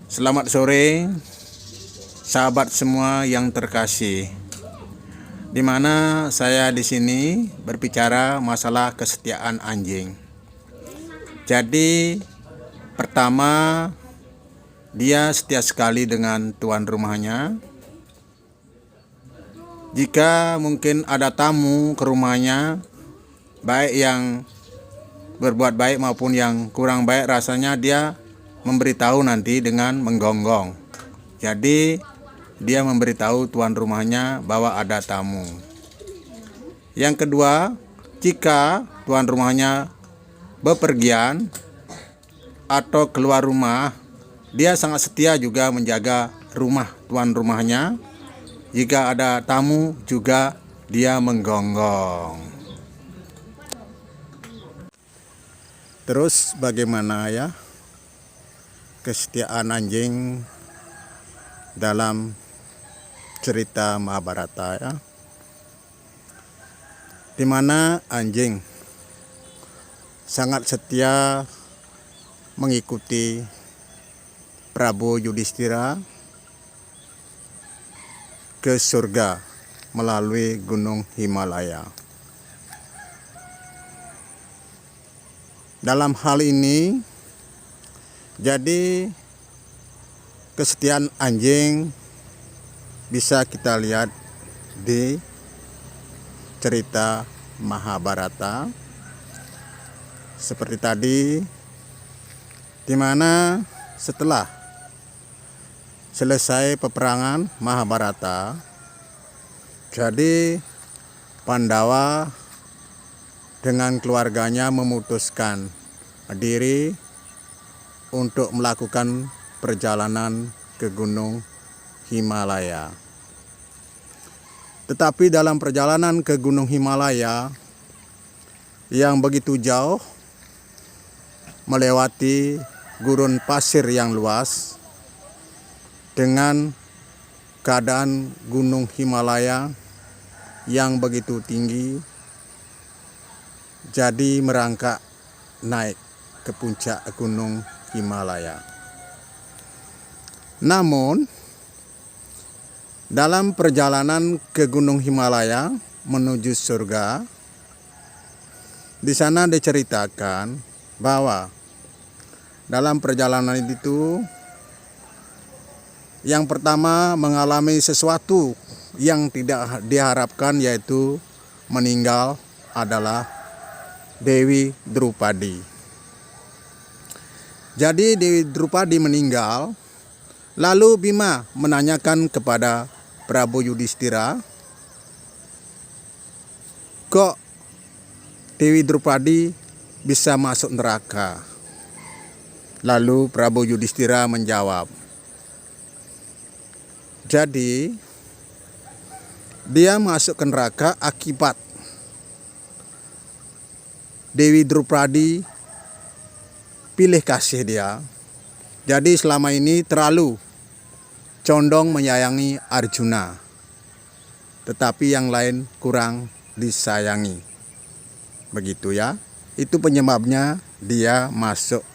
Selamat sore, sahabat semua yang terkasih. Di mana saya di sini berbicara masalah kesetiaan anjing. Jadi, pertama, dia setia sekali dengan tuan rumahnya. Jika mungkin ada tamu ke rumahnya, baik yang berbuat baik maupun yang kurang baik, rasanya dia memberitahu nanti dengan menggonggong. Jadi dia memberitahu tuan rumahnya bahwa ada tamu. Yang kedua, jika tuan rumahnya bepergian atau keluar rumah, dia sangat setia juga menjaga rumah tuan rumahnya. Jika ada tamu juga dia menggonggong. Terus bagaimana ya kesetiaan anjing dalam cerita Mahabharata ya, di mana anjing sangat setia mengikuti Prabu Yudhistira ke surga melalui Gunung Himalaya. Dalam hal ini, jadi kesetiaan anjing bisa kita lihat di cerita Mahabharata. Seperti tadi, di mana setelah selesai peperangan Mahabharata, jadi Pandawa dengan keluarganya memutuskan diri untuk melakukan perjalanan ke Gunung Himalaya. Tetapi dalam perjalanan ke Gunung Himalaya yang begitu jauh, melewati gurun pasir yang luas, dengan keadaan Gunung Himalaya yang begitu tinggi, jadi merangkak naik ke puncak Gunung Himalaya. Namun, dalam perjalanan ke Gunung Himalaya menuju surga, di sana diceritakan bahwa dalam perjalanan itu, yang pertama mengalami sesuatu yang tidak diharapkan, yaitu meninggal adalah Dewi Drupadi. Jadi Dewi Drupadi meninggal, lalu Bima menanyakan kepada Prabu Yudhistira, kok Dewi Drupadi bisa masuk neraka? Lalu Prabu Yudhistira menjawab, jadi dia masuk ke neraka akibat Dewi Drupadi pilih kasih dia. Jadi selama ini terlalu condong menyayangi Arjuna, tetapi yang lain kurang disayangi. Begitu ya. Itu penyebabnya dia masuk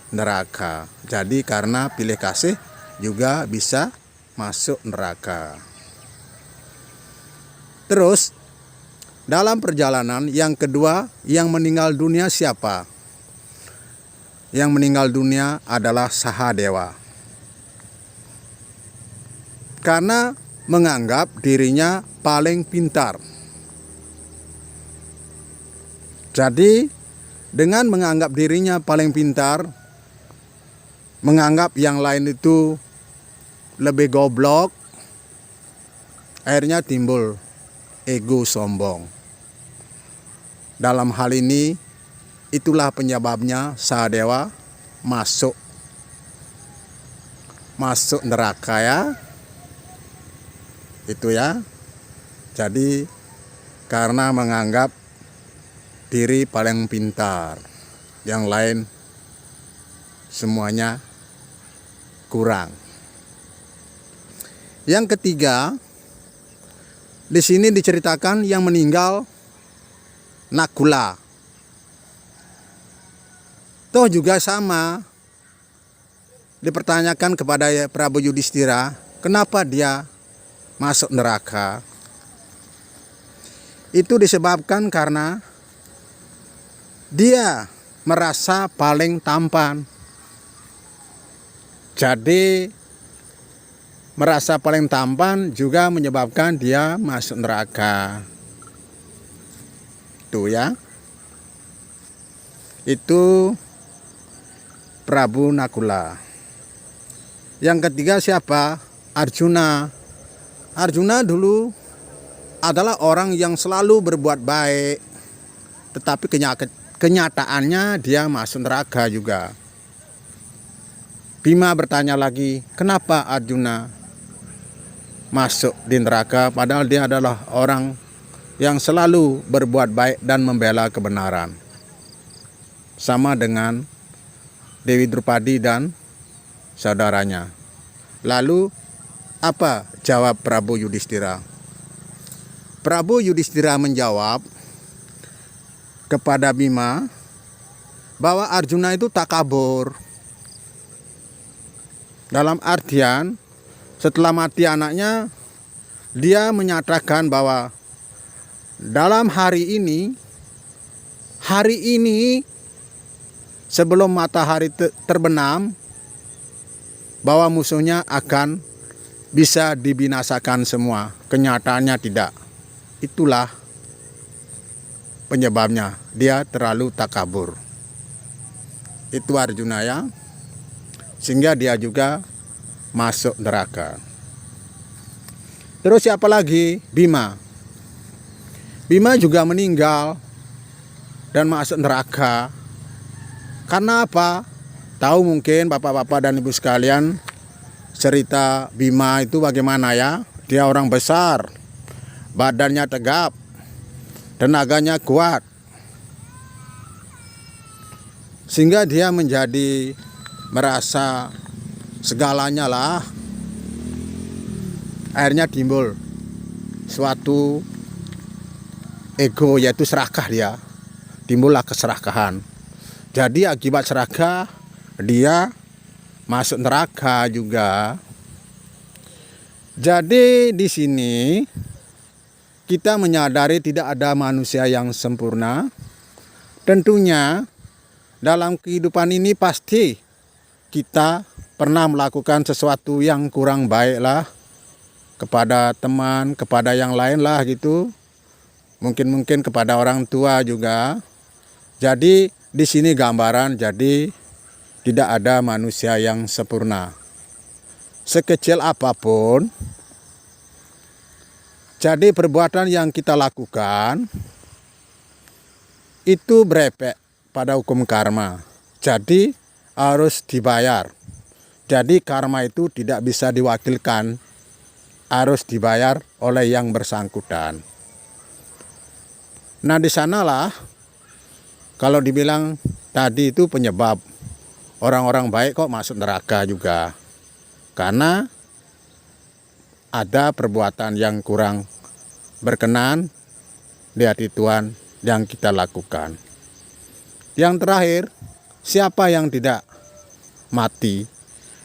neraka. Jadi karena pilih kasih juga bisa masuk neraka. Terus dalam perjalanan yang kedua, yang meninggal dunia siapa? Yang meninggal dunia adalah Sahadewa. Karena menganggap dirinya paling pintar. Jadi dengan menganggap dirinya paling pintar, menganggap yang lain itu lebih goblok, akhirnya timbul ego sombong. Dalam hal ini, itulah penyebabnya Sahadewa masuk neraka ya. Itu ya. Jadi karena menganggap diri paling pintar, yang lain semuanya kurang. Yang ketiga, di sini diceritakan yang meninggal Nakula. Toh juga sama, dipertanyakan kepada Prabu Yudhistira, kenapa dia masuk neraka? Itu disebabkan karena dia merasa paling tampan. Jadi merasa paling tampan juga menyebabkan dia masuk neraka. Itu ya. Itu Prabu Nakula. Yang ketiga siapa? Arjuna. Arjuna dulu adalah orang yang selalu berbuat baik, tetapi kenyataannya dia masuk neraka juga. Bima bertanya lagi, kenapa Arjuna masuk di neraka padahal dia adalah orang yang selalu berbuat baik dan membela kebenaran. Sama dengan Dewi Drupadi dan saudaranya. Lalu apa jawab Prabu Yudhistira? Prabu Yudhistira menjawab kepada Bima bahwa Arjuna itu takabur. Dalam artian setelah mati anaknya, dia menyatakan bahwa dalam hari ini sebelum matahari terbenam, bahwa musuhnya akan bisa dibinasakan semua. Kenyataannya tidak. Itulah penyebabnya, dia terlalu takabur. Itu Arjuna ya. Sehingga dia juga masuk neraka. Terus siapa lagi? Bima. Bima juga meninggal dan masuk neraka. Karena apa? Tahu mungkin bapak-bapak dan ibu sekalian cerita Bima itu bagaimana ya? Dia orang besar, badannya tegap, tenaganya kuat, sehingga dia menjadi merasa segalanya lah. Akhirnya timbul suatu ego, yaitu serakah dia. Timbullah keserakahan. Jadi akibat serakah dia masuk neraka juga. Jadi di sini kita menyadari tidak ada manusia yang sempurna. Tentunya dalam kehidupan ini pasti kita pernah melakukan sesuatu yang kurang baik lah kepada teman, kepada yang lain lah gitu. Mungkin kepada orang tua juga. Jadi di sini gambaran, jadi tidak ada manusia yang sempurna. Sekecil apapun, jadi perbuatan yang kita lakukan itu berefek pada hukum karma. Jadi harus dibayar. Jadi karma itu tidak bisa diwakilkan, harus dibayar oleh yang bersangkutan. Nah di sanalah kalau dibilang tadi itu penyebab orang-orang baik kok masuk neraka juga. Karena ada perbuatan yang kurang berkenan di hati Tuhan yang kita lakukan. Yang terakhir, siapa yang tidak mati?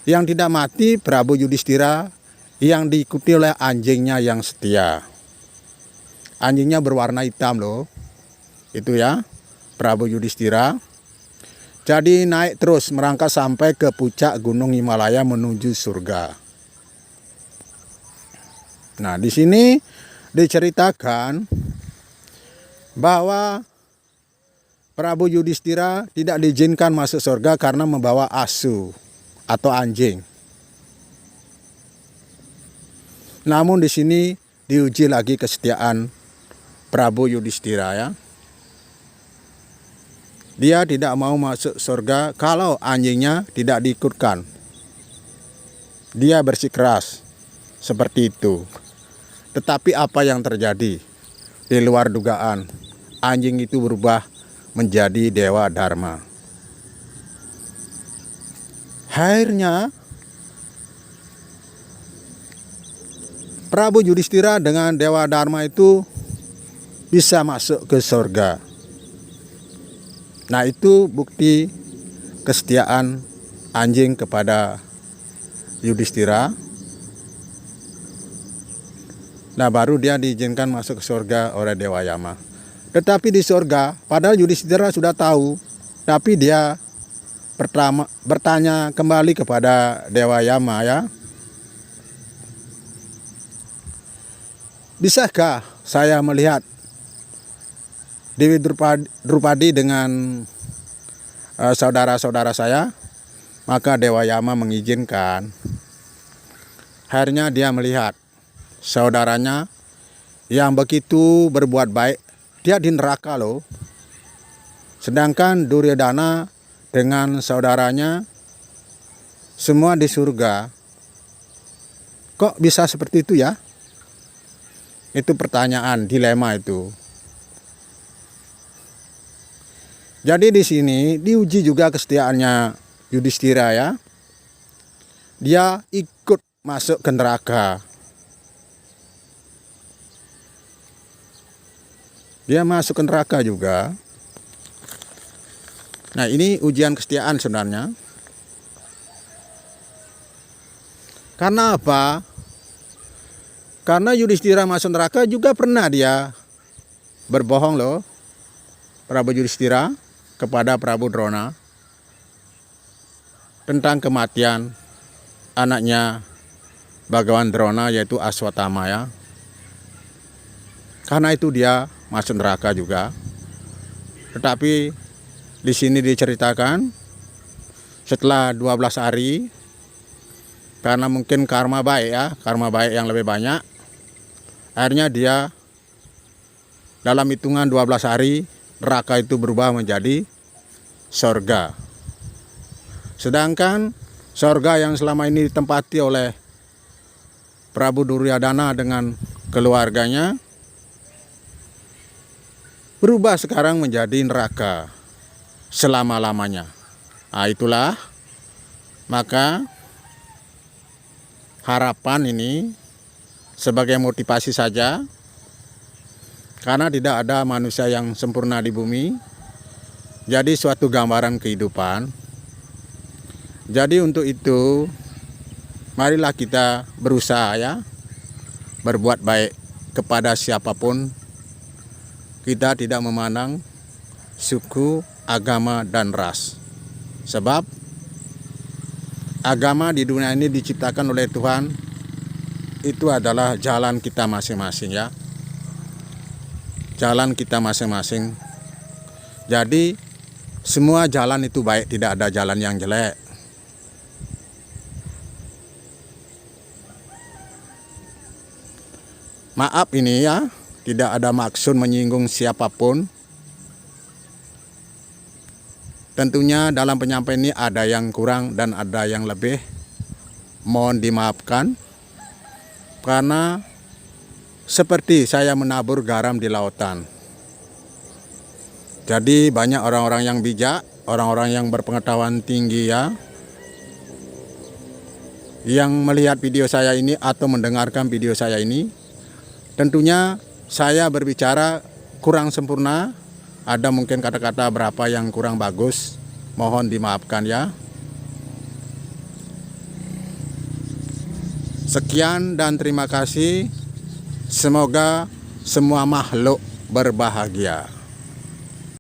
Yang tidak mati Prabu Yudhistira yang diikuti oleh anjingnya yang setia. Anjingnya berwarna hitam loh. Itu ya, Prabu Yudhistira. Jadi naik terus merangkak sampai ke puncak Gunung Himalaya menuju surga. Nah, di sini diceritakan bahwa Prabu Yudhistira tidak diizinkan masuk surga karena membawa asu atau anjing. Namun di sini diuji lagi kesetiaan Prabu Yudhistira ya. Dia tidak mau masuk surga kalau anjingnya tidak diikutkan. Dia bersikeras seperti itu. Tetapi apa yang terjadi? Di luar dugaan, anjing itu berubah menjadi dewa Dharma. Akhirnya Prabu Yudhistira dengan dewa Dharma itu bisa masuk ke surga. Nah itu bukti kesetiaan anjing kepada Yudhistira. Nah, baru dia diizinkan masuk ke surga oleh Dewa Yama. Tetapi di surga, padahal Yudhistira sudah tahu, tapi dia pertama bertanya kembali kepada Dewa Yama, ya. Bisakah saya melihat Dewi Drupadi dengan saudara-saudara saya? Maka Dewa Yama mengizinkan. Akhirnya dia melihat saudaranya yang begitu berbuat baik. Dia di neraka loh. Sedangkan Duryodhana dengan saudaranya semua di surga. Kok bisa seperti itu ya? Itu pertanyaan, dilema itu. Jadi di sini diuji juga kesetiaannya Yudhistira, ya. Dia ikut masuk ke neraka. Dia masuk ke neraka juga. Nah, ini ujian kesetiaan sebenarnya. Karena apa? Karena Yudhistira masuk neraka juga pernah dia berbohong loh, Prabu Yudhistira kepada Prabu Drona tentang kematian anaknya Bhagawan Drona, yaitu Aswatthama, ya. Karena itu dia masuk neraka juga. Tetapi di sini diceritakan setelah 12 hari, karena mungkin karma baik, ya, karma baik yang lebih banyak, akhirnya dia dalam hitungan 12 hari neraka itu berubah menjadi surga. Sedangkan surga yang selama ini ditempati oleh Prabu Duryodhana dengan keluarganya berubah sekarang menjadi neraka selama-lamanya. Nah, itulah maka harapan ini sebagai motivasi saja, karena tidak ada manusia yang sempurna di bumi. Jadi suatu gambaran kehidupan. Jadi untuk itu marilah kita berusaha, ya, berbuat baik kepada siapapun. Kita tidak memandang suku, agama, dan ras. Sebab agama di dunia ini diciptakan oleh Tuhan, itu adalah jalan kita masing-masing, ya. Jalan kita masing-masing. Jadi semua jalan itu baik, tidak ada jalan yang jelek. Maaf ini, ya, tidak ada maksud menyinggung siapapun. Tentunya dalam penyampaian ini ada yang kurang dan ada yang lebih. Mohon dimaafkan. Karena seperti saya menabur garam di lautan. Jadi banyak orang-orang yang bijak, orang-orang yang berpengetahuan tinggi, ya, yang melihat video saya ini atau mendengarkan video saya ini. Tentunya saya berbicara kurang sempurna, ada mungkin kata-kata berapa yang kurang bagus, mohon dimaafkan, ya. Sekian dan terima kasih. Semoga semua makhluk berbahagia.